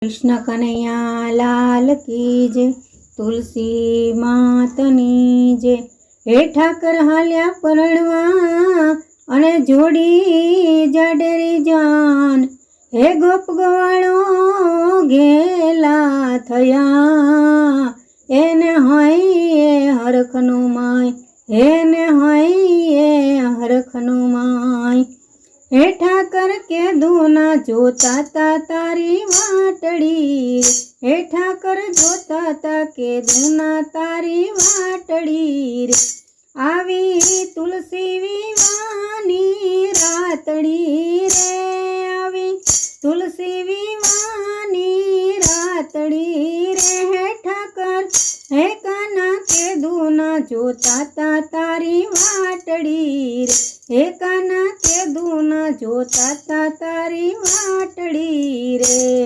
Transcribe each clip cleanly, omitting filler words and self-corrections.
कृष्ण कन्हैया लाल की जय। तुलसी मातनी जय। हे ठाकर हाल्या परણવા અને જોડી જાડેરી જાન। हे गोप गवाळो गेला थया એને હૈયે હરખનું માય। એને હૈયે હરખનું માય। हे ठाकर के दूना जोता ता तारी वाटड़ी। हे ठाकर जोता ता के दूना तारी वाटड़ी रे। आवी तुलसी विवानी रातड़ी रे। आवी तुलसी विवानी रातड़ी रे। हे ठाकर हे काना के दूना जोता ता तारी वाटड़ी रे। हे काना के दूना जोता ता तारी वाटड़ी रे।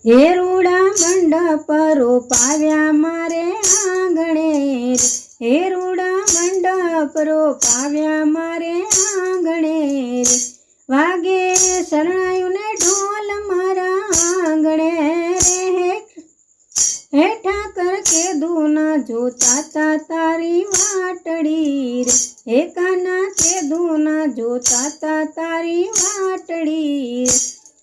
हे रूड़ा मंडप रोपाव्या मारे आंगणे रे। हे रूड़ा मंडप रोपाव्या मारे आंगणे रे। वागे शरणायुने ढोल मारा आंगणे रे। हे ठाकर के दूना जोता ता तारी वाटड़ी रे। हे काना के दूना जोता ता तारी वाटड़ी रे।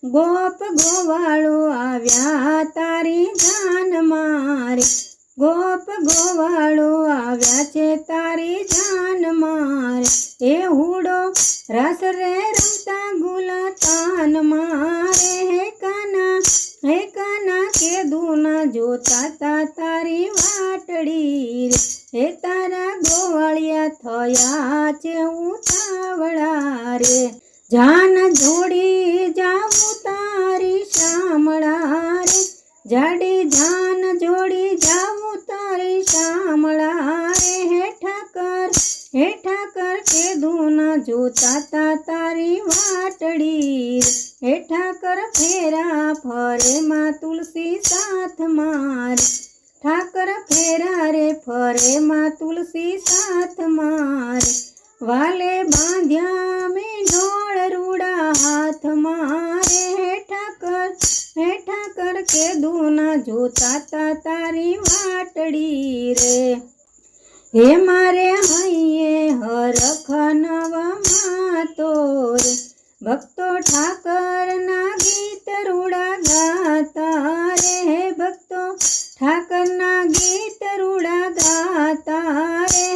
गोप गोवाळो आव्या तारी जान मारे। गोप गोवाळो आव्या छे तारी जान मारे। ए हुडो रस रे रमता गुलतान मारे। हे काना के दूना जोता ता तारी वाटड़ी रे। हे तारा गोवाळिया थया छे उतावळा रे। जान जोड़ी जाऊं तारी शामळा रे। जाडी जान जोड़ी जाऊं तारी शामळा रे। हे ठाकर के दूना जोता ता तारी वाटड़ी रे। हे ठाकर फेरा फरे मां तुलसी साथ मारे। ठाकर फेरा रे फरे मां तुलसी साथ मारे। वाले बांध्या में ढोल रूड़ा हाथ मारे। हे ठाकर के दूना जोता ता तारी वाटड़ी रे। हे मारे हइये हरख नवा मातो रे। भक्तो ठाकर ना गीत रूड़ा गाता रे। हे भक्तो ठाकर ना गीत रूड़ा गाता रे।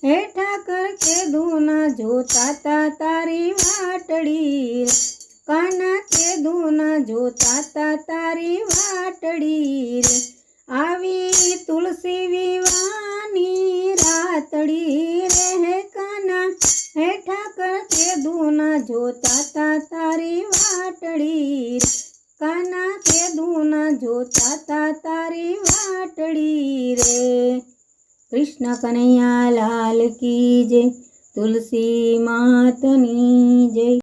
हे ठाकर के दूना जोता ता तारी वाटड़ी रे। काना के दूना जोता ता तारी वाटड़ी रे। आवी तुलसी विवानी रातड़ी रे। हे काना हे ठाकर के दूना जोता ता तारी वाटड़ी रे। काना के दूना जोता ता तारी वाटड़ी रे। कृष्ण कन्हैया लाल की जय। तुलसी मातनी जय।